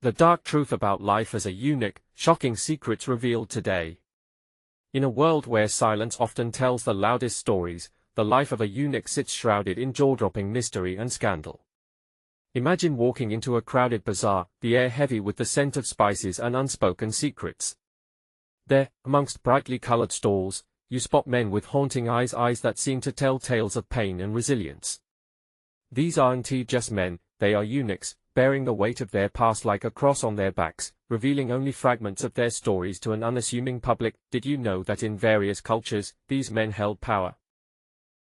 The dark truth about life as a eunuch, shocking secrets revealed today. In a world where silence often tells the loudest stories, the life of a eunuch sits shrouded in jaw-dropping mystery and scandal. Imagine walking into a crowded bazaar, the air heavy with the scent of spices and unspoken secrets. There, amongst brightly colored stalls, you spot men with haunting eyes that seem to tell tales of pain and resilience. These aren't just men, they are eunuchs, bearing the weight of their past like a cross on their backs, revealing only fragments of their stories to an unassuming public. Did you know that in various cultures, these men held power?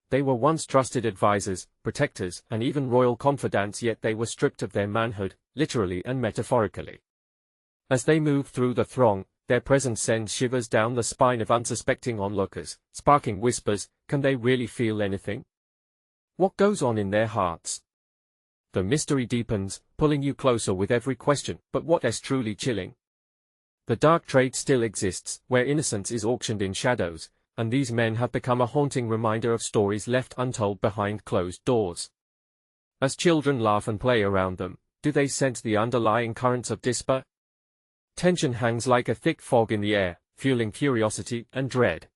They were once trusted advisors, protectors, and even royal confidants, yet they were stripped of their manhood, literally and metaphorically. As they move through the throng, their presence sends shivers down the spine of unsuspecting onlookers, sparking whispers. Can they really feel anything? What goes on in their hearts? The mystery deepens, pulling you closer with every question. But what is truly chilling? The dark trade still exists, where innocence is auctioned in shadows, and these men have become a haunting reminder of stories left untold behind closed doors. As children laugh and play around them, do they sense the underlying currents of despair? Tension hangs like a thick fog in the air, fueling curiosity and dread.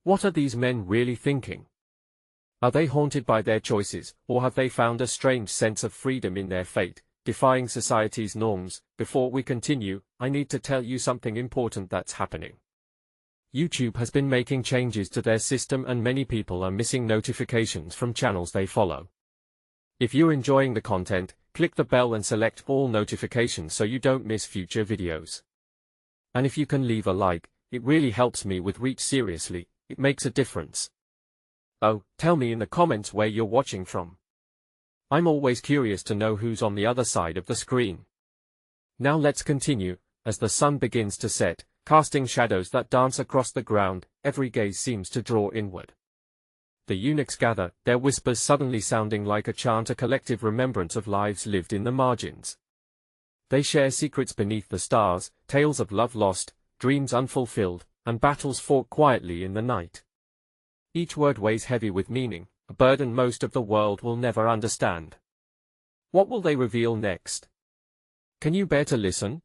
What are these men really thinking? Are they haunted by their choices, or have they found a strange sense of freedom in their fate, defying society's norms? Before we continue, I need to tell you something important that's happening. YouTube has been making changes to their system and many people are missing notifications from channels they follow. If you're enjoying the content, click the bell and select all notifications so you don't miss future videos. And if you can leave a like, it really helps me with reach. Seriously, it makes a difference. Oh, tell me in the comments where you're watching from. I'm always curious to know who's on the other side of the screen. Now let's continue. As the sun begins to set, casting shadows that dance across the ground, every gaze seems to draw inward. The eunuchs gather, their whispers suddenly sounding like a chant, a collective remembrance of lives lived in the margins. They share secrets beneath the stars, tales of love lost, dreams unfulfilled, and battles fought quietly in the night. Each word weighs heavy with meaning, a burden most of the world will never understand. What will they reveal next? Can you bear to listen?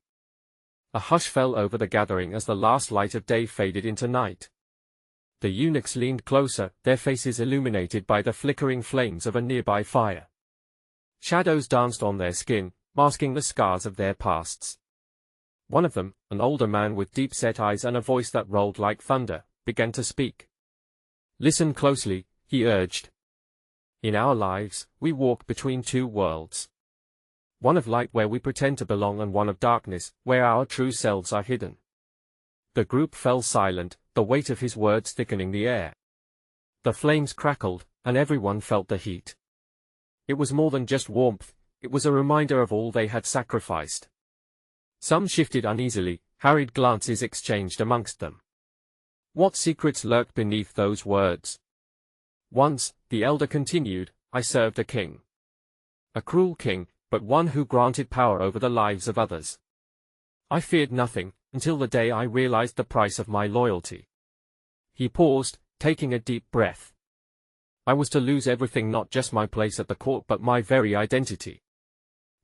A hush fell over the gathering as the last light of day faded into night. The eunuchs leaned closer, their faces illuminated by the flickering flames of a nearby fire. Shadows danced on their skin, masking the scars of their pasts. One of them, an older man with deep-set eyes and a voice that rolled like thunder, began to speak. Listen closely, he urged. In our lives, we walk between two worlds. One of light where we pretend to belong and one of darkness, where our true selves are hidden. The group fell silent, the weight of his words thickening the air. The flames crackled, and everyone felt the heat. It was more than just warmth, it was a reminder of all they had sacrificed. Some shifted uneasily, hurried glances exchanged amongst them. What secrets lurked beneath those words? Once, the elder continued, I served a king. A cruel king, but one who granted power over the lives of others. I feared nothing, until the day I realized the price of my loyalty. He paused, taking a deep breath. I was to lose everything, not just my place at the court but my very identity.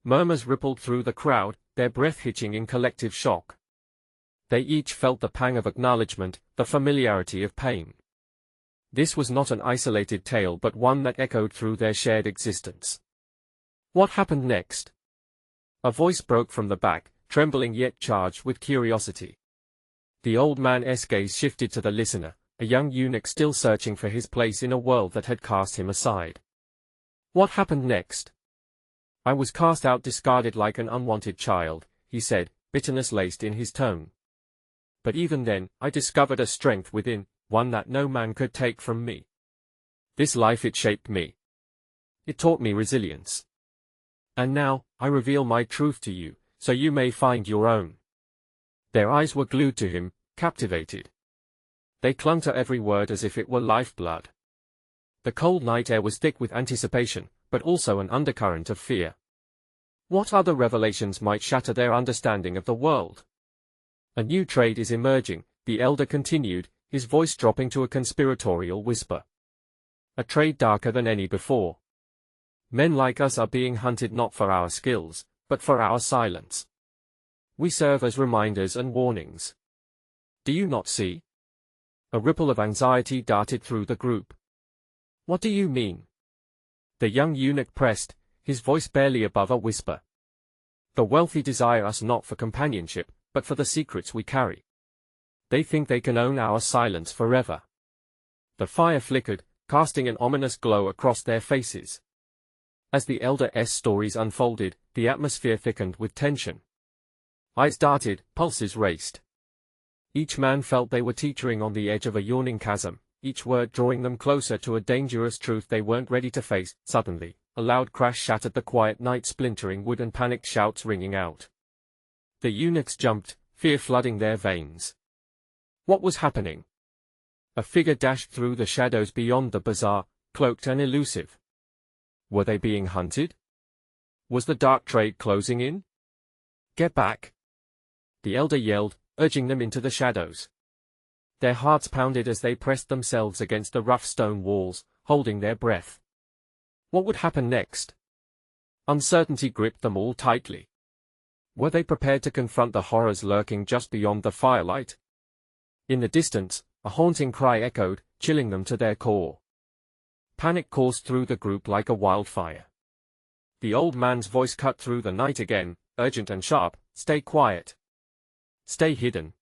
Murmurs rippled through the crowd, their breath hitching in collective shock. They each felt the pang of acknowledgement, the familiarity of pain. This was not an isolated tale but one that echoed through their shared existence. What happened next? A voice broke from the back, trembling yet charged with curiosity. The old man's gaze shifted to the listener, a young eunuch still searching for his place in a world that had cast him aside. What happened next? I was cast out, discarded like an unwanted child, he said, bitterness laced in his tone. But even then, I discovered a strength within, one that no man could take from me. This life, it shaped me. It taught me resilience. And now, I reveal my truth to you, so you may find your own. Their eyes were glued to him, captivated. They clung to every word as if it were lifeblood. The cold night air was thick with anticipation, but also an undercurrent of fear. What other revelations might shatter their understanding of the world? A new trade is emerging, the elder continued, his voice dropping to a conspiratorial whisper. A trade darker than any before. Men like us are being hunted not for our skills, but for our silence. We serve as reminders and warnings. Do you not see? A ripple of anxiety darted through the group. What do you mean? The young eunuch pressed, his voice barely above a whisper. The wealthy desire us not for companionship, but for the secrets we carry. They think they can own our silence forever. The fire flickered, casting an ominous glow across their faces. As the elder's stories unfolded, the atmosphere thickened with tension. Eyes darted, pulses raced. Each man felt they were teetering on the edge of a yawning chasm, each word drawing them closer to a dangerous truth they weren't ready to face. Suddenly, a loud crash shattered the quiet night, splintering wood and panicked shouts ringing out. The eunuchs jumped, fear flooding their veins. What was happening? A figure dashed through the shadows beyond the bazaar, cloaked and elusive. Were they being hunted? Was the dark trade closing in? Get back! The elder yelled, urging them into the shadows. Their hearts pounded as they pressed themselves against the rough stone walls, holding their breath. What would happen next? Uncertainty gripped them all tightly. Were they prepared to confront the horrors lurking just beyond the firelight? In the distance, a haunting cry echoed, chilling them to their core. Panic coursed through the group like a wildfire. The old man's voice cut through the night again, urgent and sharp, "Stay quiet. Stay hidden."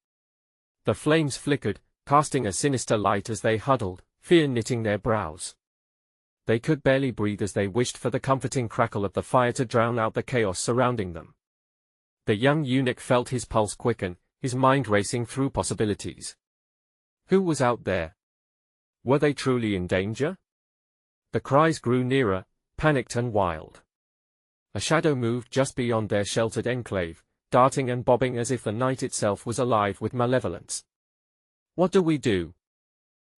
The flames flickered, casting a sinister light as they huddled, fear knitting their brows. They could barely breathe as they wished for the comforting crackle of the fire to drown out the chaos surrounding them. The young eunuch felt his pulse quicken, his mind racing through possibilities. Who was out there? Were they truly in danger? The cries grew nearer, panicked and wild. A shadow moved just beyond their sheltered enclave, darting and bobbing as if the night itself was alive with malevolence. What do we do?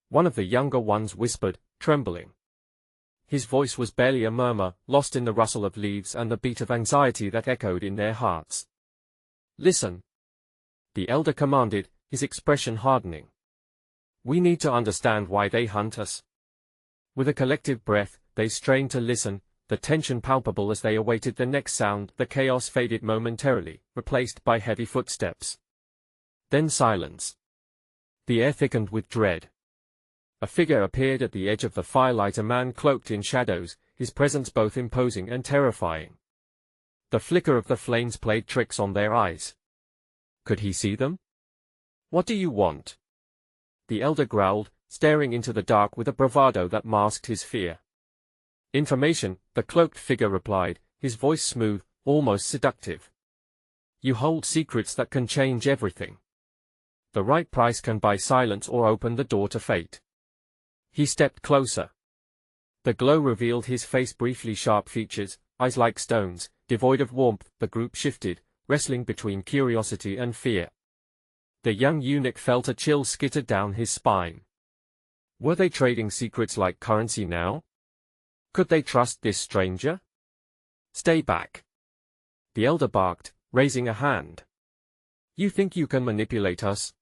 One of the younger ones whispered, trembling. His voice was barely a murmur, lost in the rustle of leaves and the beat of anxiety that echoed in their hearts. Listen, the elder commanded, his expression hardening. We need to understand why they hunt us. With a collective breath, they strained to listen, the tension palpable as they awaited the next sound. The chaos faded momentarily, replaced by heavy footsteps. Then silence. The air thickened with dread. A figure appeared at the edge of the firelight, a man cloaked in shadows, his presence both imposing and terrifying. The flicker of the flames played tricks on their eyes. Could he see them? What do you want? The elder growled, staring into the dark with a bravado that masked his fear. Information, the cloaked figure replied, his voice smooth, almost seductive. You hold secrets that can change everything. The right price can buy silence or open the door to fate. He stepped closer. The glow revealed his face, briefly sharp features, eyes like stones, devoid of warmth. The group shifted, wrestling between curiosity and fear. The young eunuch felt a chill skitter down his spine. Were they trading secrets like currency now? Could they trust this stranger? Stay back. The elder barked, raising a hand. You think you can manipulate us?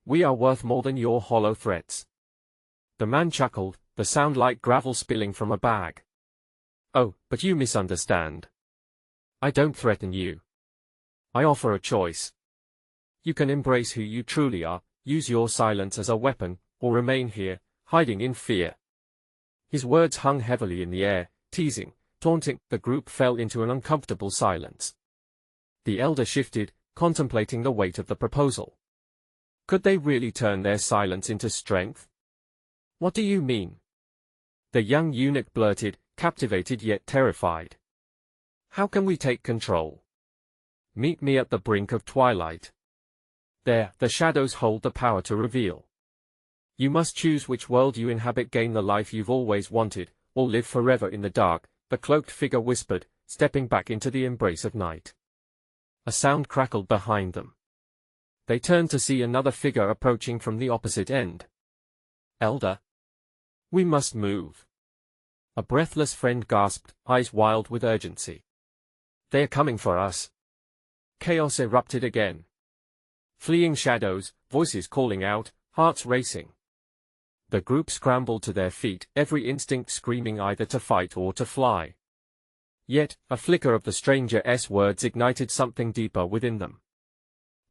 We are worth more than your hollow threats. The man chuckled, the sound like gravel spilling from a bag. Oh, but you misunderstand. I don't threaten you. I offer a choice. You can embrace who you truly are, use your silence as a weapon, or remain here, hiding in fear. His words hung heavily in the air, teasing, taunting. The group fell into an uncomfortable silence. The elder shifted, contemplating the weight of the proposal. Could they really turn their silence into strength? What do you mean? The young eunuch blurted, captivated yet terrified. How can we take control? Meet me at the brink of twilight. There, the shadows hold the power to reveal. You must choose which world you inhabit, gain the life you've always wanted, or live forever in the dark, the cloaked figure whispered, stepping back into the embrace of night. A sound crackled behind them. They turned to see another figure approaching from the opposite end. Elder. We must move. A breathless friend gasped, eyes wild with urgency. They're coming for us. Chaos erupted again. Fleeing shadows, voices calling out, hearts racing. The group scrambled to their feet, every instinct screaming either to fight or to fly. Yet, a flicker of the stranger's words ignited something deeper within them.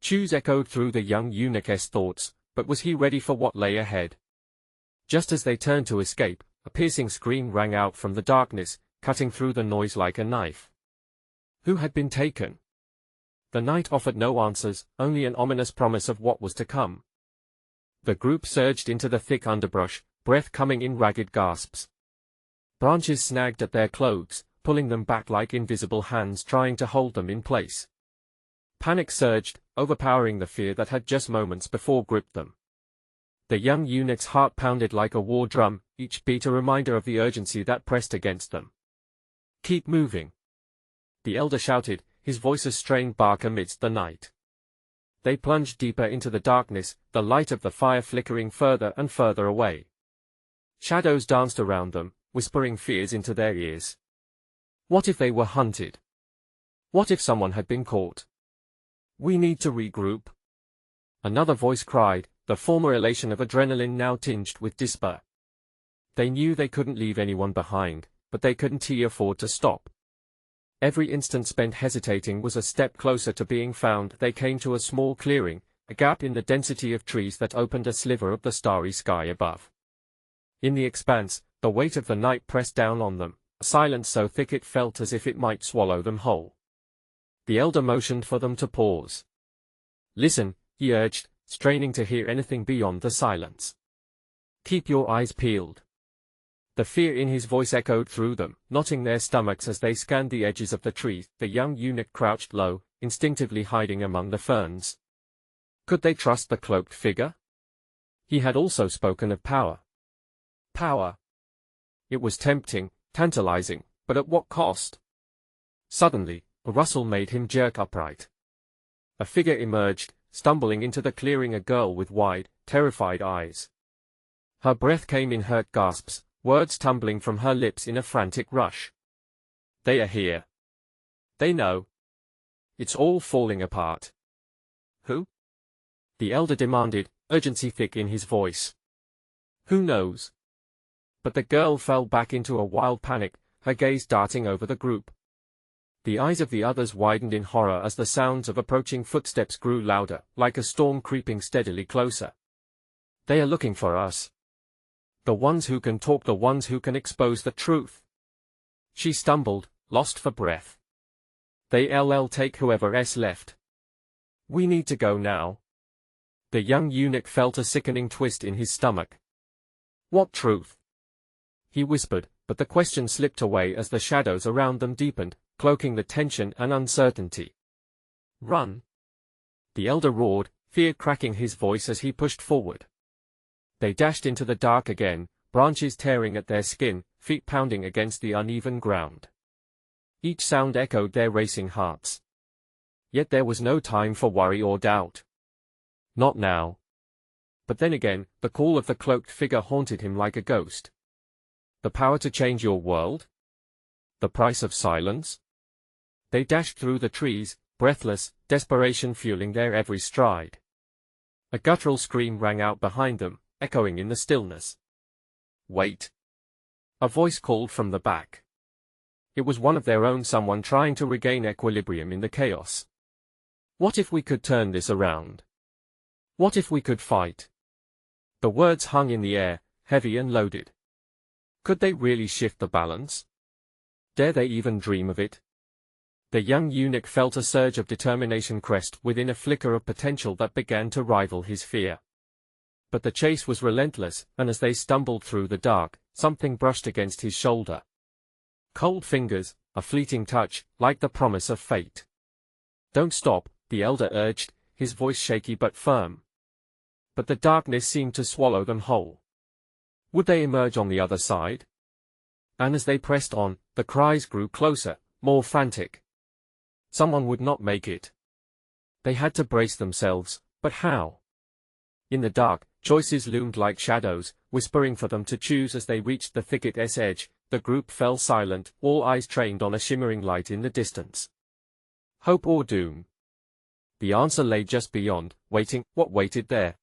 Choose echoed through the young eunuch's thoughts, but was he ready for what lay ahead? Just as they turned to escape, a piercing scream rang out from the darkness, cutting through the noise like a knife. Who had been taken? The night offered no answers, only an ominous promise of what was to come. The group surged into the thick underbrush, breath coming in ragged gasps. Branches snagged at their clothes, pulling them back like invisible hands trying to hold them in place. Panic surged, overpowering the fear that had just moments before gripped them. The young eunuch's heart pounded like a war drum, each beat a reminder of the urgency that pressed against them. Keep moving. The elder shouted, his voice a strained bark amidst the night. They plunged deeper into the darkness, the light of the fire flickering further and further away. Shadows danced around them, whispering fears into their ears. What if they were hunted? What if someone had been caught? We need to regroup. Another voice cried, the former elation of adrenaline now tinged with despair. They knew they couldn't leave anyone behind, but they couldn't afford to stop. Every instant spent hesitating was a step closer to being found. They came to a small clearing, a gap in the density of trees that opened a sliver of the starry sky above. In the expanse, the weight of the night pressed down on them, a silence so thick it felt as if it might swallow them whole. The elder motioned for them to pause. Listen, he urged, straining to hear anything beyond the silence. Keep your eyes peeled. The fear in his voice echoed through them, knotting their stomachs as they scanned the edges of the trees. The young eunuch crouched low, instinctively hiding among the ferns. Could they trust the cloaked figure? He had also spoken of power. Power. It was tempting, tantalizing, but at what cost? Suddenly, a rustle made him jerk upright. A figure emerged, stumbling into the clearing, a girl with wide, terrified eyes. Her breath came in hurt gasps, words tumbling from her lips in a frantic rush. They are here. They know. It's all falling apart. Who? The elder demanded, urgency thick in his voice. Who knows? But the girl fell back into a wild panic, her gaze darting over the group. The eyes of the others widened in horror as the sounds of approaching footsteps grew louder, like a storm creeping steadily closer. They are looking for us. The ones who can talk, the ones who can expose the truth. She stumbled, lost for breath. They'll take whoever's left. We need to go now. The young eunuch felt a sickening twist in his stomach. What truth? He whispered, but the question slipped away as the shadows around them deepened, cloaking the tension and uncertainty. Run! The elder roared, fear cracking his voice as he pushed forward. They dashed into the dark again, branches tearing at their skin, feet pounding against the uneven ground. Each sound echoed their racing hearts. Yet there was no time for worry or doubt. Not now. But then again, the call of the cloaked figure haunted him like a ghost. The power to change your world? The price of silence? They dashed through the trees, breathless, desperation fueling their every stride. A guttural scream rang out behind them, echoing in the stillness. Wait! A voice called from the back. It was one of their own, someone trying to regain equilibrium in the chaos. What if we could turn this around? What if we could fight? The words hung in the air, heavy and loaded. Could they really shift the balance? Dare they even dream of it? The young eunuch felt a surge of determination crest within, a flicker of potential that began to rival his fear. But the chase was relentless, and as they stumbled through the dark, something brushed against his shoulder. Cold fingers, a fleeting touch, like the promise of fate. Don't stop, the elder urged, his voice shaky but firm. But the darkness seemed to swallow them whole. Would they emerge on the other side? And as they pressed on, the cries grew closer, more frantic. Someone would not make it. They had to brace themselves, but how? In the dark, choices loomed like shadows, whispering for them to choose. As they reached the thicket's edge, the group fell silent, all eyes trained on a shimmering light in the distance. Hope or doom? The answer lay just beyond, waiting. What waited there?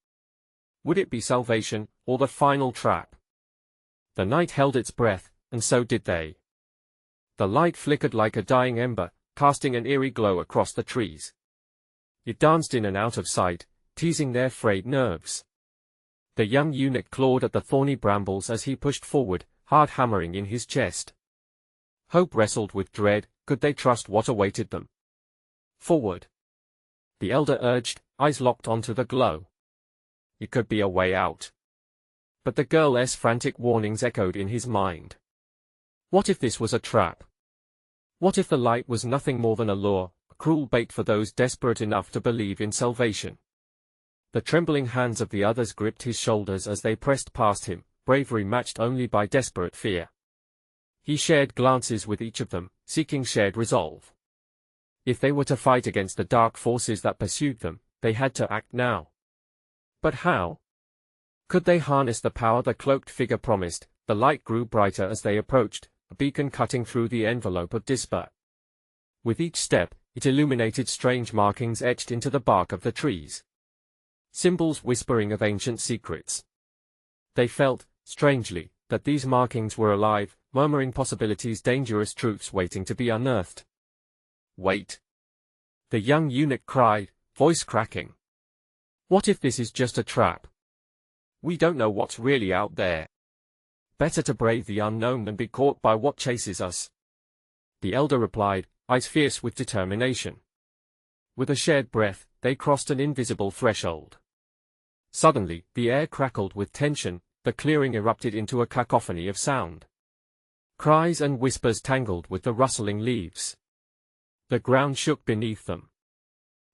Would it be salvation, or the final trap? The night held its breath, and so did they. The light flickered like a dying ember, casting an eerie glow across the trees. It danced in and out of sight, teasing their frayed nerves. The young eunuch clawed at the thorny brambles as he pushed forward, heart hammering in his chest. Hope wrestled with dread. Could they trust what awaited them? Forward, the elder urged, eyes locked onto the glow. It could be a way out. But the girl's frantic warnings echoed in his mind. What if this was a trap? What if the light was nothing more than a lure, a cruel bait for those desperate enough to believe in salvation? The trembling hands of the others gripped his shoulders as they pressed past him, bravery matched only by desperate fear. He shared glances with each of them, seeking shared resolve. If they were to fight against the dark forces that pursued them, they had to act now. But how? Could they harness the power the cloaked figure promised? The light grew brighter as they approached, a beacon cutting through the envelope of despair. With each step, it illuminated strange markings etched into the bark of the trees. Symbols whispering of ancient secrets. They felt, strangely, that these markings were alive, murmuring possibilities, dangerous truths waiting to be unearthed. Wait! The young eunuch cried, voice cracking. What if this is just a trap? We don't know what's really out there. Better to brave the unknown than be caught by what chases us. The elder replied, eyes fierce with determination. With a shared breath, they crossed an invisible threshold. Suddenly, the air crackled with tension, the clearing erupted into a cacophony of sound. Cries and whispers tangled with the rustling leaves. The ground shook beneath them.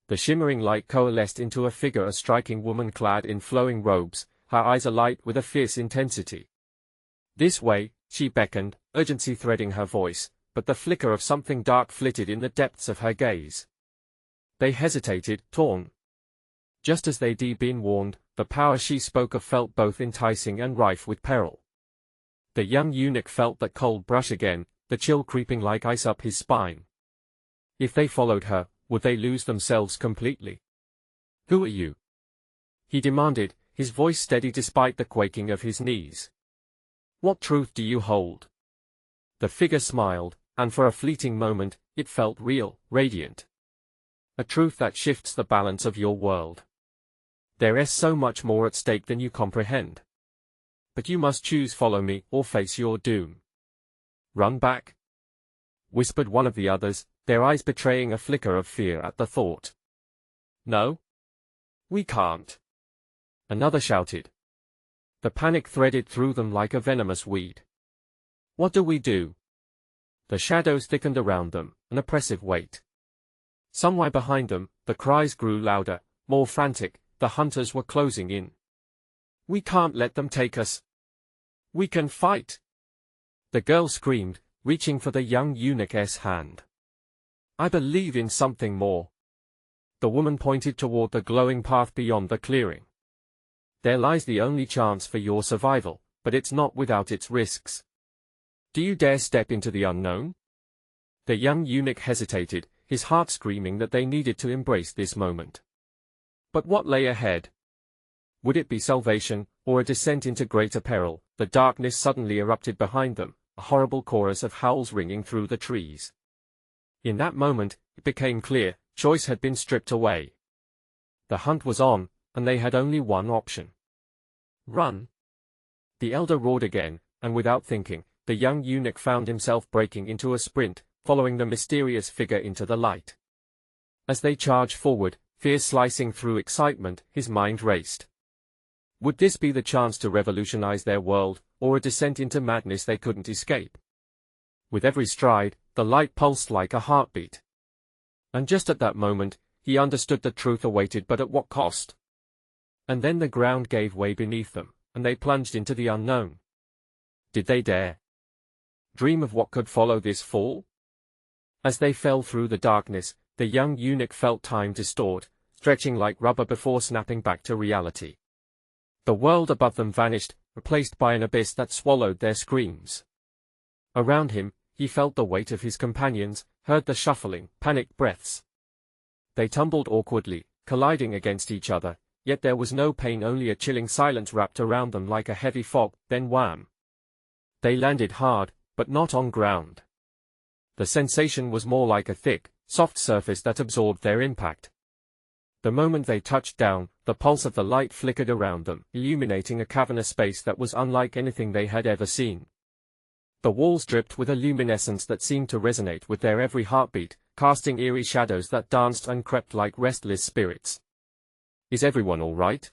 The shimmering light coalesced into a figure, a striking woman clad in flowing robes, her eyes alight with a fierce intensity. This way, she beckoned, urgency threading her voice, but the flicker of something dark flitted in the depths of her gaze. They hesitated, torn. Just as they'd been warned, the power she spoke of felt both enticing and rife with peril. The young eunuch felt that cold brush again, the chill creeping like ice up his spine. If they followed her, would they lose themselves completely? Who are you? He demanded, his voice steady despite the quaking of his knees. What truth do you hold? The figure smiled, and for a fleeting moment, it felt real, radiant. A truth that shifts the balance of your world. There is so much more at stake than you comprehend. But you must choose, follow me, or face your doom. Run back? Whispered one of the others, their eyes betraying a flicker of fear at the thought. No? We can't. Another shouted. The panic threaded through them like a venomous weed. What do we do? The shadows thickened around them, an oppressive weight. Somewhere behind them, the cries grew louder, more frantic, the hunters were closing in. We can't let them take us. We can fight. The girl screamed, reaching for the young eunuch's hand. I believe in something more. The woman pointed toward the glowing path beyond the clearing. There lies the only chance for your survival, but it's not without its risks. Do you dare step into the unknown? The young eunuch hesitated, his heart screaming that they needed to embrace this moment. But what lay ahead? Would it be salvation, or a descent into greater peril? The darkness suddenly erupted behind them, a horrible chorus of howls ringing through the trees. In that moment, it became clear, choice had been stripped away. The hunt was on, and they had only one option. Run! The elder roared again, and without thinking, the young eunuch found himself breaking into a sprint, following the mysterious figure into the light. As they charged forward, fear slicing through excitement, his mind raced. Would this be the chance to revolutionize their world, or a descent into madness they couldn't escape? With every stride, the light pulsed like a heartbeat. And just at that moment, he understood the truth awaited, but at what cost? And then the ground gave way beneath them, and they plunged into the unknown. Did they dare dream of what could follow this fall? As they fell through the darkness, the young eunuch felt time distort, stretching like rubber before snapping back to reality. The world above them vanished, replaced by an abyss that swallowed their screams. Around him, he felt the weight of his companions, heard the shuffling, panicked breaths. They tumbled awkwardly, colliding against each other, yet there was no pain, only a chilling silence wrapped around them like a heavy fog, then wham! They landed hard, but not on ground. The sensation was more like a thick, soft surface that absorbed their impact. The moment they touched down, the pulse of the light flickered around them, illuminating a cavernous space that was unlike anything they had ever seen. The walls dripped with a luminescence that seemed to resonate with their every heartbeat, casting eerie shadows that danced and crept like restless spirits. "Is everyone all right?"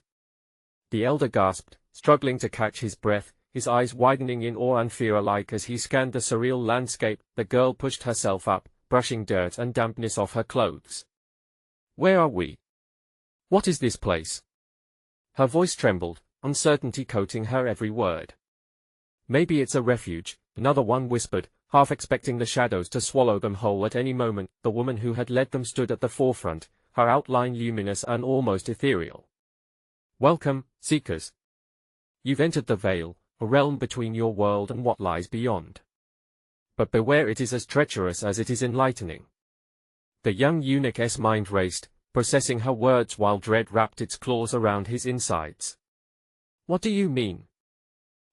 The elder gasped, struggling to catch his breath, his eyes widening in awe and fear alike as he scanned the surreal landscape. The girl pushed herself up, brushing dirt and dampness off her clothes. "Where are we? What is this place?" Her voice trembled, uncertainty coating her every word. "Maybe it's a refuge," another one whispered, half expecting the shadows to swallow them whole at any moment. The woman who had led them stood at the forefront, her outline luminous and almost ethereal. "Welcome, seekers. You've entered the Veil, a realm between your world and what lies beyond. But beware, it is as treacherous as it is enlightening." The young eunuch's mind raced, processing her words while dread wrapped its claws around his insides. "What do you mean?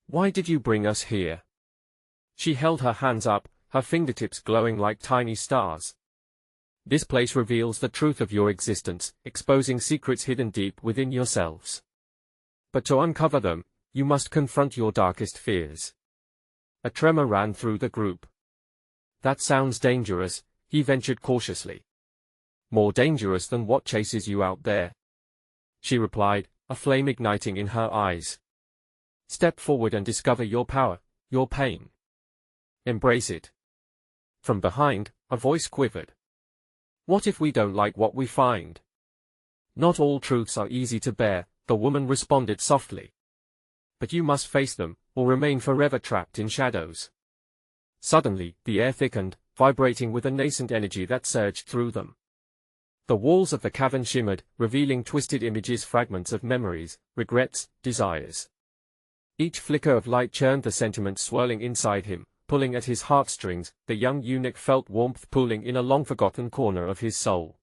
Why did you bring us here?" She held her hands up, her fingertips glowing like tiny stars. "This place reveals the truth of your existence, exposing secrets hidden deep within yourselves. But to uncover them, you must confront your darkest fears." A tremor ran through the group. "That sounds dangerous," he ventured cautiously. "More dangerous than what chases you out there," she replied, a flame igniting in her eyes. "Step forward and discover your power, your pain. Embrace it." From behind, a voice quivered. "What if we don't like what we find?" "Not all truths are easy to bear," the woman responded softly. "But you must face them, or remain forever trapped in shadows." Suddenly, the air thickened, vibrating with a nascent energy that surged through them. The walls of the cavern shimmered, revealing twisted images, fragments of memories, regrets, desires. Each flicker of light churned the sentiments swirling inside him, pulling at his heartstrings. The young eunuch felt warmth pooling in a long-forgotten corner of his soul.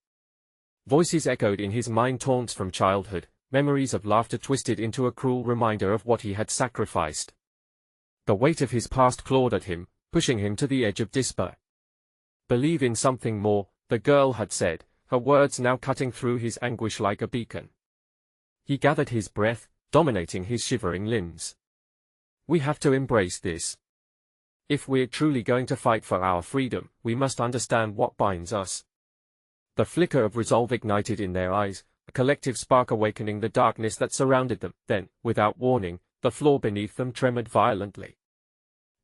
Voices echoed in his mind, taunts from childhood, memories of laughter twisted into a cruel reminder of what he had sacrificed. The weight of his past clawed at him, pushing him to the edge of despair. "Believe in something more," the girl had said, her words now cutting through his anguish like a beacon. He gathered his breath, dominating his shivering limbs. "We have to embrace this. If we're truly going to fight for our freedom, we must understand what binds us." The flicker of resolve ignited in their eyes, a collective spark awakening the darkness that surrounded them. Then, without warning, the floor beneath them trembled violently.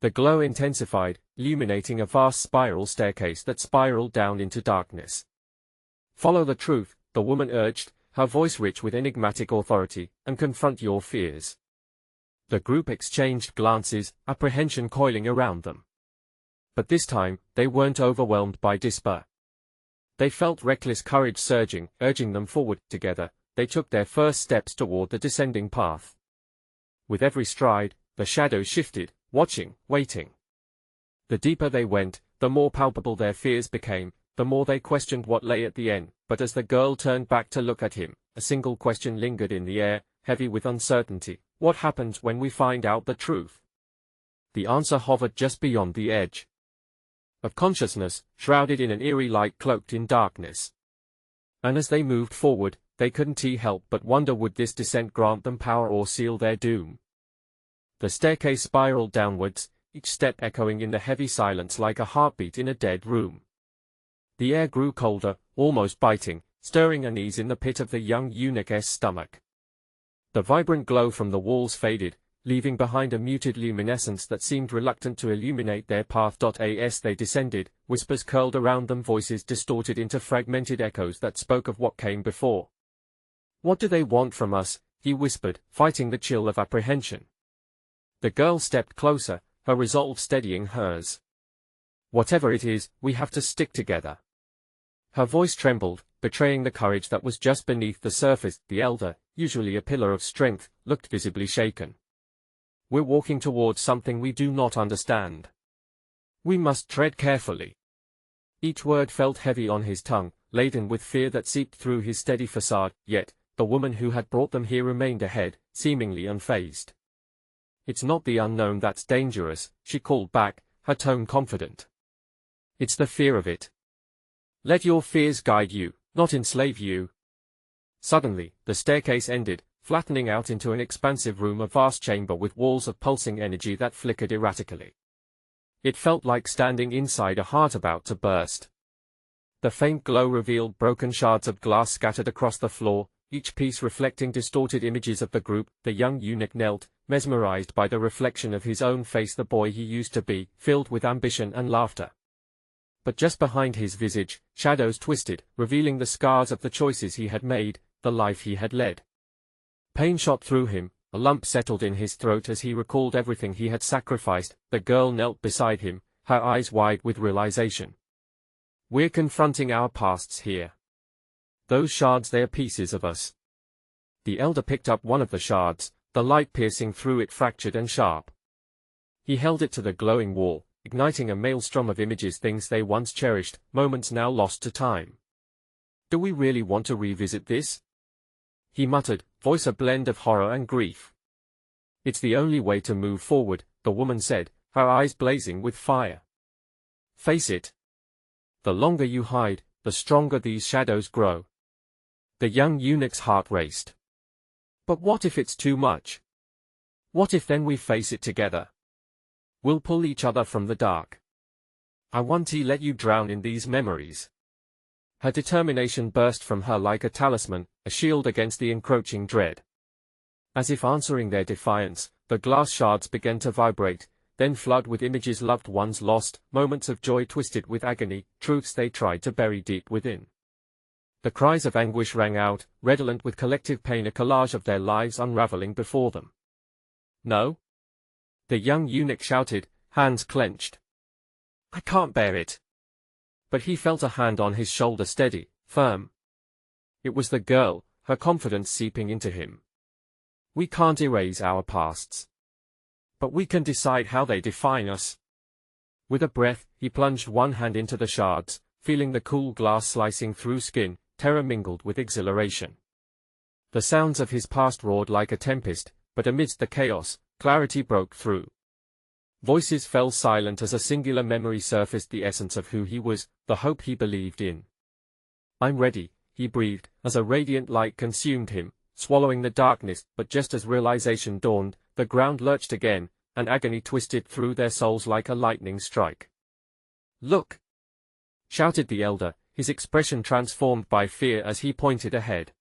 The glow intensified, illuminating a vast spiral staircase that spiraled down into darkness. "Follow the truth," the woman urged, her voice rich with enigmatic authority, "and confront your fears." The group exchanged glances, apprehension coiling around them. But this time, they weren't overwhelmed by despair. They felt reckless courage surging, urging them forward. Together, they took their first steps toward the descending path. With every stride, the shadows shifted, watching, waiting. The deeper they went, the more palpable their fears became, the more they questioned what lay at the end. But as the girl turned back to look at him, a single question lingered in the air, heavy with uncertainty. What happens when we find out the truth? The answer hovered just beyond the edge of consciousness, shrouded in an eerie light cloaked in darkness. And as they moved forward, they couldn't help but wonder, would this descent grant them power or seal their doom? The staircase spiraled downwards, each step echoing in the heavy silence like a heartbeat in a dead room. The air grew colder, almost biting, stirring unease in the pit of the young eunuch's stomach. The vibrant glow from the walls faded, leaving behind a muted luminescence that seemed reluctant to illuminate their path. As they descended, whispers curled around them, voices distorted into fragmented echoes that spoke of what came before. "What do they want from us?" he whispered, fighting the chill of apprehension. The girl stepped closer, her resolve steadying hers. "Whatever it is, we have to stick together." Her voice trembled, betraying the courage that was just beneath the surface. The elder, usually a pillar of strength, looked visibly shaken. "We're walking towards something we do not understand. We must tread carefully." Each word felt heavy on his tongue, laden with fear that seeped through his steady facade, yet, the woman who had brought them here remained ahead, seemingly unfazed. "It's not the unknown that's dangerous," she called back, her tone confident. It's the fear of it. Let your fears guide you, not enslave you. Suddenly, the staircase ended, flattening out into an expansive room, a vast chamber with walls of pulsing energy that flickered erratically. It felt like standing inside a heart about to burst. The faint glow revealed broken shards of glass scattered across the floor, each piece reflecting distorted images of the group. The young eunuch knelt, mesmerized by the reflection of his own face, the boy he used to be, filled with ambition and laughter. But just behind his visage, shadows twisted, revealing the scars of the choices he had made, the life he had led. Pain shot through him, a lump settled in his throat as he recalled everything he had sacrificed. The girl knelt beside him, her eyes wide with realization. We're confronting our pasts here. Those shards, they're pieces of us. The elder picked up one of the shards, the light piercing through it fractured and sharp. He held it to the glowing wall, igniting a maelstrom of images, things they once cherished, moments now lost to time. Do we really want to revisit this? He muttered, voice a blend of horror and grief. It's the only way to move forward, the woman said, her eyes blazing with fire. Face it. The longer you hide, the stronger these shadows grow. The young eunuch's heart raced. But what if it's too much? What if then we face it together? We'll pull each other from the dark. I won't let you drown in these memories. Her determination burst from her like a talisman, a shield against the encroaching dread. As if answering their defiance, the glass shards began to vibrate, then flood with images, loved ones lost, moments of joy twisted with agony, truths they tried to bury deep within. The cries of anguish rang out, redolent with collective pain, a collage of their lives unraveling before them. No? The young eunuch shouted, hands clenched. I can't bear it. But he felt a hand on his shoulder, steady, firm. It was the girl, her confidence seeping into him. We can't erase our pasts. But we can decide how they define us. With a breath, he plunged one hand into the shards, feeling the cool glass slicing through skin, terror mingled with exhilaration. The sounds of his past roared like a tempest, but amidst the chaos, clarity broke through. Voices fell silent as a singular memory surfaced, the essence of who he was, the hope he believed in. I'm ready, he breathed, as a radiant light consumed him, swallowing the darkness. But just as realization dawned, the ground lurched again, and agony twisted through their souls like a lightning strike. Look! Shouted the elder, his expression transformed by fear as he pointed ahead.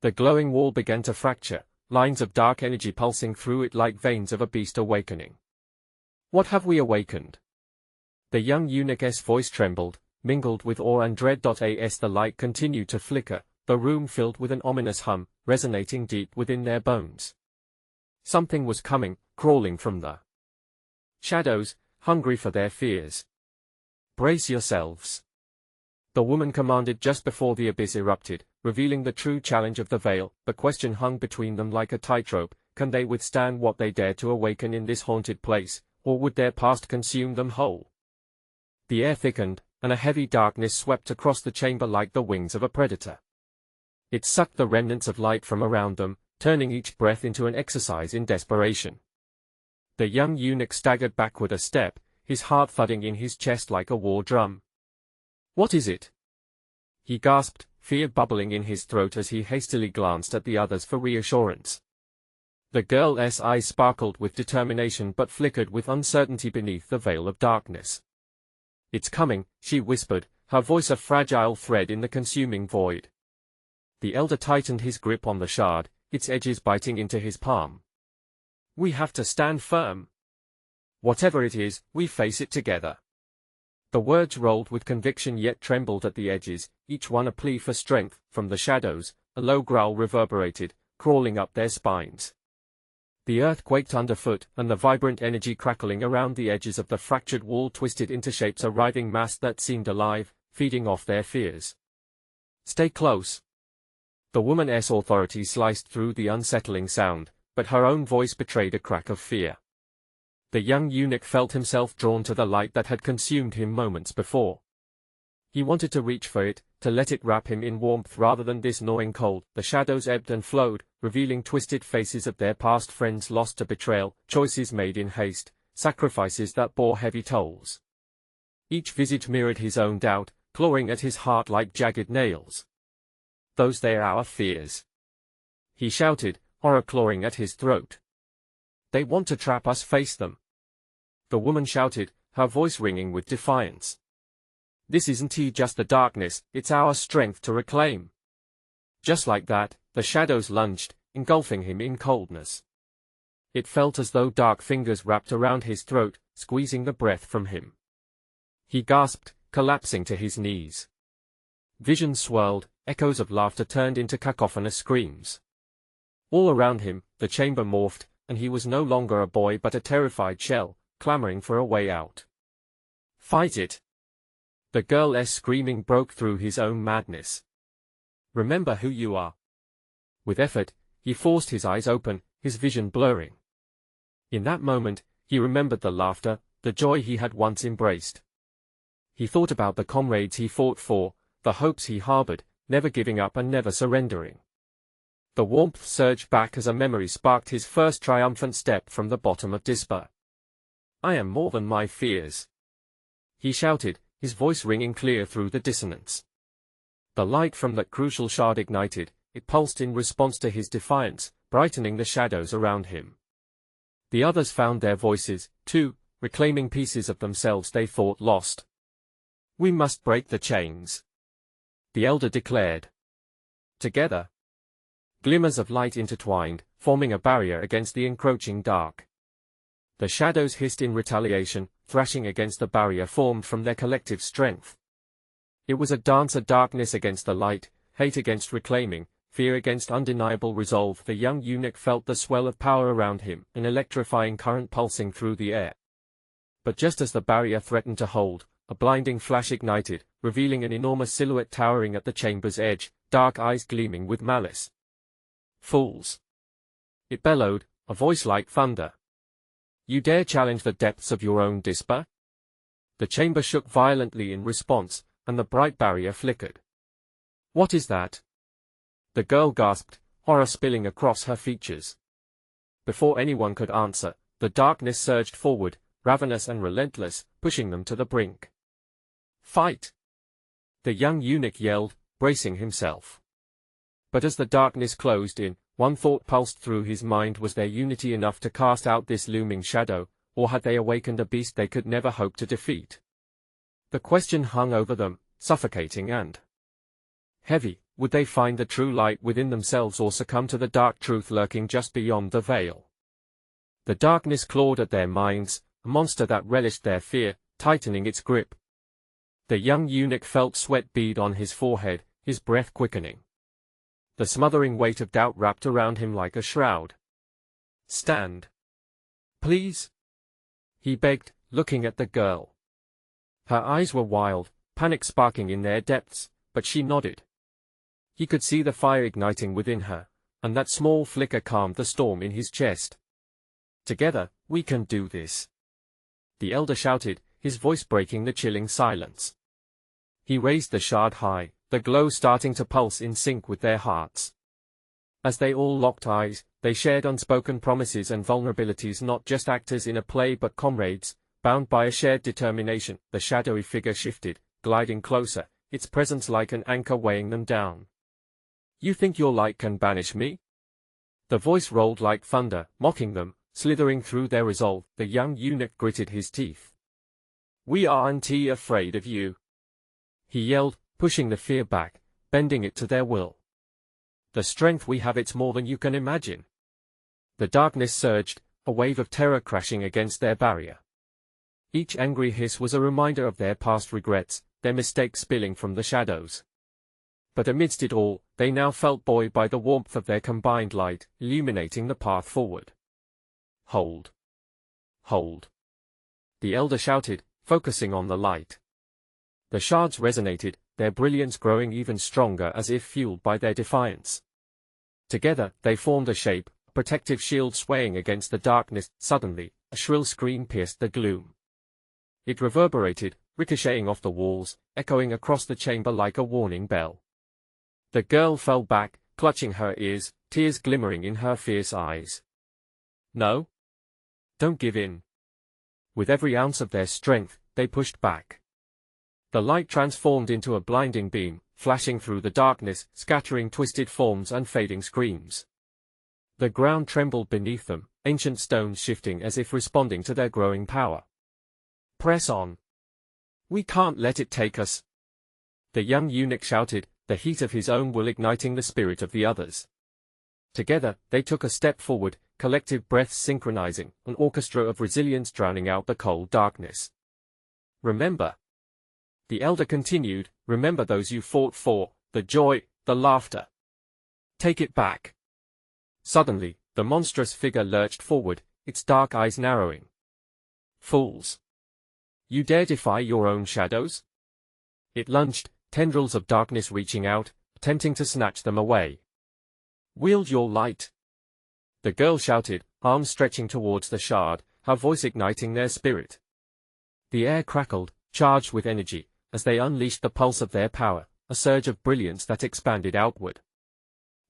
The glowing wall began to fracture, lines of dark energy pulsing through it like veins of a beast awakening. What have we awakened? The young eunuch's voice trembled, mingled with awe and dread. As the light continued to flicker, the room filled with an ominous hum, resonating deep within their bones. Something was coming, crawling from the shadows, hungry for their fears. Brace yourselves. The woman commanded just before the abyss erupted, revealing the true challenge of the veil. The question hung between them like a tightrope: can they withstand what they dare to awaken in this haunted place, or would their past consume them whole? The air thickened, and a heavy darkness swept across the chamber like the wings of a predator. It sucked the remnants of light from around them, turning each breath into an exercise in desperation. The young eunuch staggered backward a step, his heart thudding in his chest like a war drum. What is it? He gasped, fear bubbling in his throat as he hastily glanced at the others for reassurance. The girl's eyes sparkled with determination but flickered with uncertainty beneath the veil of darkness. It's coming, she whispered, her voice a fragile thread in the consuming void. The elder tightened his grip on the shard, its edges biting into his palm. We have to stand firm. Whatever it is, we face it together. The words rolled with conviction yet trembled at the edges, each one a plea for strength. From the shadows, a low growl reverberated, crawling up their spines. The earth quaked underfoot, and the vibrant energy crackling around the edges of the fractured wall twisted into shapes, a writhing mass that seemed alive, feeding off their fears. Stay close. The woman's authority sliced through the unsettling sound, but her own voice betrayed a crack of fear. The young eunuch felt himself drawn to the light that had consumed him moments before. He wanted to reach for it, to let it wrap him in warmth rather than this gnawing cold. The shadows ebbed and flowed, revealing twisted faces of their past friends lost to betrayal, choices made in haste, sacrifices that bore heavy tolls. Each visage mirrored his own doubt, clawing at his heart like jagged nails. "Those they're our fears," he shouted, horror clawing at his throat. "They want to trap us, face them." The woman shouted, her voice ringing with defiance. "This isn't just the darkness, it's our strength to reclaim." Just like that, the shadows lunged, engulfing him in coldness. It felt as though dark fingers wrapped around his throat, squeezing the breath from him. He gasped, collapsing to his knees. Visions swirled, echoes of laughter turned into cacophonous screams. All around him, the chamber morphed, and he was no longer a boy but a terrified shell, clamoring for a way out. "Fight it!" The girl's screaming broke through his own madness. "Remember who you are." With effort, he forced his eyes open, his vision blurring. In that moment, he remembered the laughter, the joy he had once embraced. He thought about the comrades he fought for, the hopes he harbored, never giving up and never surrendering. The warmth surged back as a memory sparked his first triumphant step from the bottom of despair. "I am more than my fears," he shouted, his voice ringing clear through the dissonance. The light from that crucial shard ignited, it pulsed in response to his defiance, brightening the shadows around him. The others found their voices, too, reclaiming pieces of themselves they thought lost. "We must break the chains," the elder declared. Together, glimmers of light intertwined, forming a barrier against the encroaching dark. The shadows hissed in retaliation, thrashing against the barrier formed from their collective strength. It was a dance of darkness against the light, hate against reclaiming, fear against undeniable resolve. The young eunuch felt the swell of power around him, an electrifying current pulsing through the air. But just as the barrier threatened to hold, a blinding flash ignited, revealing an enormous silhouette towering at the chamber's edge, dark eyes gleaming with malice. "Fools!" it bellowed, a voice like thunder. "You dare challenge the depths of your own despair?" The chamber shook violently in response, and the bright barrier flickered. "What is that?" the girl gasped, horror spilling across her features. Before anyone could answer, the darkness surged forward, ravenous and relentless, pushing them to the brink. "Fight!" the young eunuch yelled, bracing himself. But as the darkness closed in, one thought pulsed through his mind: was their unity enough to cast out this looming shadow, or had they awakened a beast they could never hope to defeat? The question hung over them, suffocating and heavy. Would they find the true light within themselves or succumb to the dark truth lurking just beyond the veil? The darkness clawed at their minds, a monster that relished their fear, tightening its grip. The young eunuch felt sweat bead on his forehead, his breath quickening. The smothering weight of doubt wrapped around him like a shroud. "Stand, please," he begged, looking at the girl. Her eyes were wild, panic sparking in their depths, but she nodded. He could see the fire igniting within her, and that small flicker calmed the storm in his chest. "Together, we can do this," the elder shouted, his voice breaking the chilling silence. He raised the shard high, the glow starting to pulse in sync with their hearts. As they all locked eyes, they shared unspoken promises and vulnerabilities, not just actors in a play but comrades, bound by a shared determination. The shadowy figure shifted, gliding closer, its presence like an anchor weighing them down. "You think your light can banish me?" The voice rolled like thunder, mocking them, slithering through their resolve. The young eunuch gritted his teeth. "We aren't afraid of you," he yelled, pushing the fear back, bending it to their will. "The strength we have, it's more than you can imagine." The darkness surged, a wave of terror crashing against their barrier. Each angry hiss was a reminder of their past regrets, their mistakes spilling from the shadows. But amidst it all, they now felt buoyed by the warmth of their combined light, illuminating the path forward. "Hold! Hold!" the elder shouted, focusing on the light. The shards resonated, their brilliance growing even stronger as if fueled by their defiance. Together, they formed a shape, a protective shield swaying against the darkness. Suddenly, a shrill scream pierced the gloom. It reverberated, ricocheting off the walls, echoing across the chamber like a warning bell. The girl fell back, clutching her ears, tears glimmering in her fierce eyes. "No! Don't give in." With every ounce of their strength, they pushed back. The light transformed into a blinding beam, flashing through the darkness, scattering twisted forms and fading screams. The ground trembled beneath them, ancient stones shifting as if responding to their growing power. "Press on! We can't let it take us!" The young eunuch shouted, the heat of his own will igniting the spirit of the others. Together, they took a step forward, collective breaths synchronizing, an orchestra of resilience drowning out the cold darkness. "Remember," the elder continued, "remember those you fought for, the joy, the laughter. Take it back." Suddenly, the monstrous figure lurched forward, its dark eyes narrowing. "Fools! You dare defy your own shadows?" It lunged, tendrils of darkness reaching out, attempting to snatch them away. "Wield your light!" the girl shouted, arms stretching towards the shard, her voice igniting their spirit. The air crackled, charged with energy, as they unleashed the pulse of their power, a surge of brilliance that expanded outward.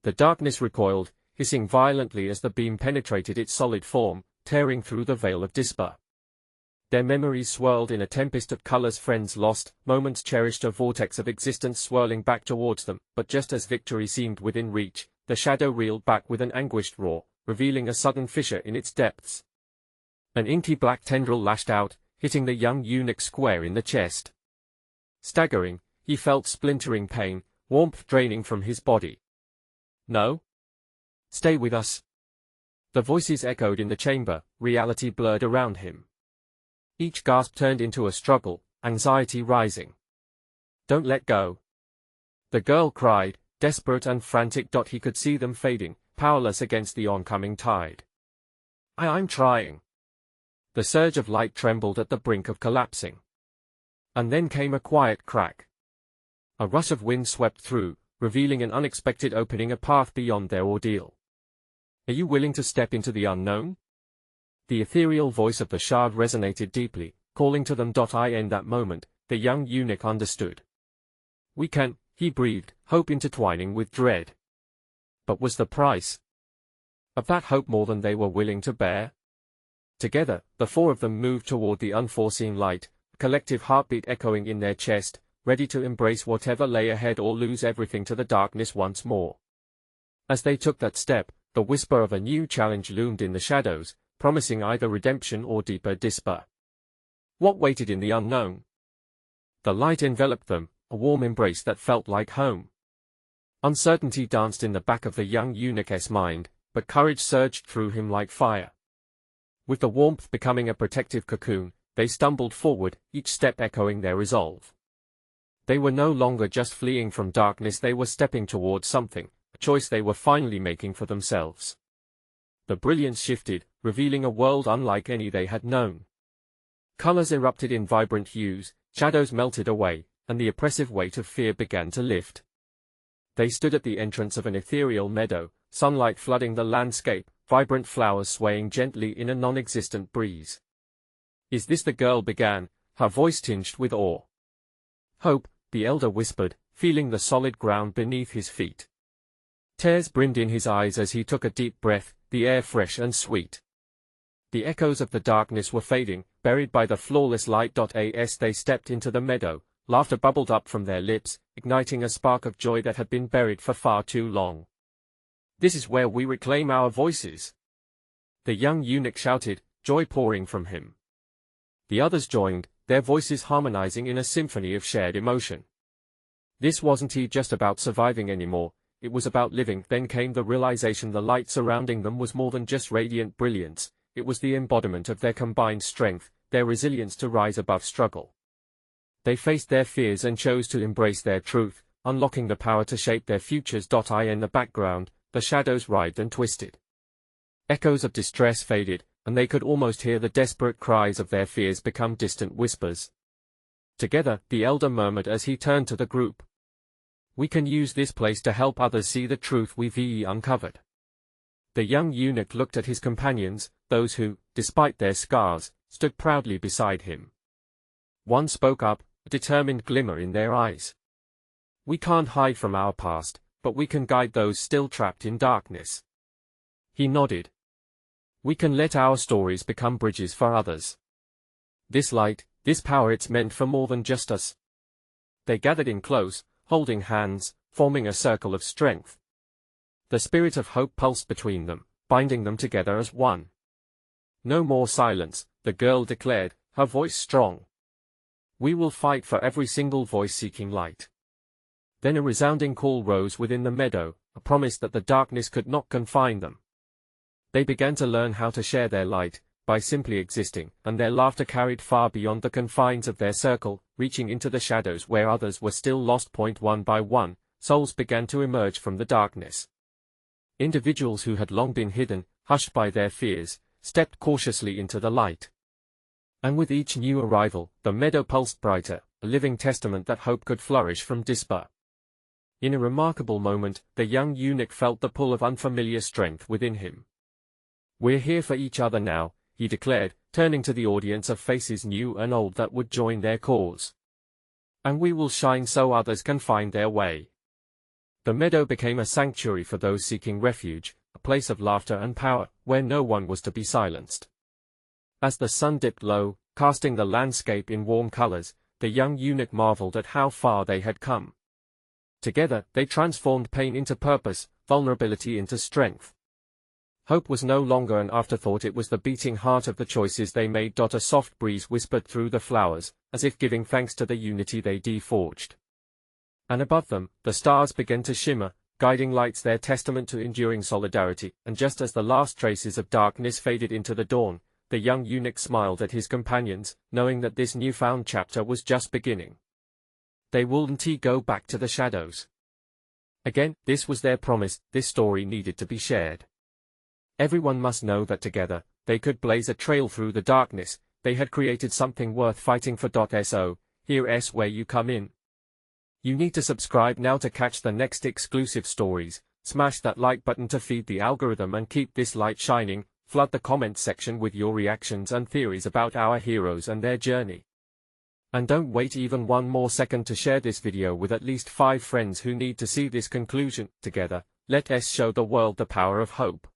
The darkness recoiled, hissing violently as the beam penetrated its solid form, tearing through the veil of despair. Their memories swirled in a tempest of colors, friends lost, moments cherished, a vortex of existence swirling back towards them, but just as victory seemed within reach, the shadow reeled back with an anguished roar, revealing a sudden fissure in its depths. An inky black tendril lashed out, hitting the young eunuch square in the chest. Staggering, he felt splintering pain, warmth draining from his body. "No? Stay with us." The voices echoed in the chamber, reality blurred around him. Each gasp turned into a struggle, anxiety rising. "Don't let go!" the girl cried, desperate and frantic. He could see them fading, powerless against the oncoming tide. I'm trying." The surge of light trembled at the brink of collapsing. And then came a quiet crack. A rush of wind swept through, revealing an unexpected opening, a path beyond their ordeal. "Are you willing to step into the unknown?" The ethereal voice of the shard resonated deeply, calling to them. In that moment, the young eunuch understood. "We can," he breathed, hope intertwining with dread. But was the price of that hope more than they were willing to bear? Together, the four of them moved toward the unforeseen light, a collective heartbeat echoing in their chest, ready to embrace whatever lay ahead or lose everything to the darkness once more. As they took that step, the whisper of a new challenge loomed in the shadows, promising either redemption or deeper despair. What waited in the unknown? The light enveloped them, a warm embrace that felt like home. Uncertainty danced in the back of the young eunuch's mind, but courage surged through him like fire. With the warmth becoming a protective cocoon, they stumbled forward, each step echoing their resolve. They were no longer just fleeing from darkness, they were stepping towards something, a choice they were finally making for themselves. The brilliance shifted, revealing a world unlike any they had known. Colors erupted in vibrant hues, shadows melted away, and the oppressive weight of fear began to lift. They stood at the entrance of an ethereal meadow, sunlight flooding the landscape, vibrant flowers swaying gently in a non-existent breeze. "Is this the girl?" began, her voice tinged with awe. "Hope," the elder whispered, feeling the solid ground beneath his feet. Tears brimmed in his eyes as he took a deep breath, the air fresh and sweet. The echoes of the darkness were fading, buried by the flawless light. As they stepped into the meadow, laughter bubbled up from their lips, igniting a spark of joy that had been buried for far too long. "This is where we reclaim our voices," the young eunuch shouted, joy pouring from him. The others joined, their voices harmonizing in a symphony of shared emotion. This wasn't just about surviving anymore, it was about living. Then came the realization the light surrounding them was more than just radiant brilliance, it was the embodiment of their combined strength, their resilience to rise above struggle. They faced their fears and chose to embrace their truth, unlocking the power to shape their futures. In the background, the shadows writhed and twisted. Echoes of distress faded, and they could almost hear the desperate cries of their fears become distant whispers. Together, the elder murmured as he turned to the group. "We can use this place to help others see the truth we've uncovered." The young eunuch looked at his companions, those who, despite their scars, stood proudly beside him. One spoke up, a determined glimmer in their eyes. "We can't hide from our past, but we can guide those still trapped in darkness." He nodded. "We can let our stories become bridges for others. This light, this power, it's meant for more than just us." They gathered in close, holding hands, forming a circle of strength. The spirit of hope pulsed between them, binding them together as one. "No more silence," the girl declared, her voice strong. "We will fight for every single voice seeking light." Then a resounding call rose within the meadow, a promise that the darkness could not confine them. They began to learn how to share their light, by simply existing, and their laughter carried far beyond the confines of their circle, reaching into the shadows where others were still lost. One by one, souls began to emerge from the darkness. Individuals who had long been hidden, hushed by their fears, stepped cautiously into the light. And with each new arrival, the meadow pulsed brighter, a living testament that hope could flourish from despair. In a remarkable moment, the young eunuch felt the pull of unfamiliar strength within him. "We're here for each other now," he declared, turning to the audience of faces new and old that would join their cause. "And we will shine so others can find their way." The meadow became a sanctuary for those seeking refuge, a place of laughter and power, where no one was to be silenced. As the sun dipped low, casting the landscape in warm colors, the young eunuch marveled at how far they had come. Together, they transformed pain into purpose, vulnerability into strength. Hope was no longer an afterthought, it was the beating heart of the choices they made. A soft breeze whispered through the flowers, as if giving thanks to the unity they forged. And above them, the stars began to shimmer, guiding lights, their testament to enduring solidarity, and just as the last traces of darkness faded into the dawn, the young eunuch smiled at his companions, knowing that this newfound chapter was just beginning. They wouldn't go back to the shadows. Again, this was their promise, this story needed to be shared. Everyone must know that together, they could blaze a trail through the darkness. They had created something worth fighting for. So, here's where you come in. You need to subscribe now to catch the next exclusive stories, smash that like button to feed the algorithm and keep this light shining, flood the comments section with your reactions and theories about our heroes and their journey. And don't wait even one more second to share this video with at least 5 friends who need to see this conclusion. Together, let us show the world the power of hope.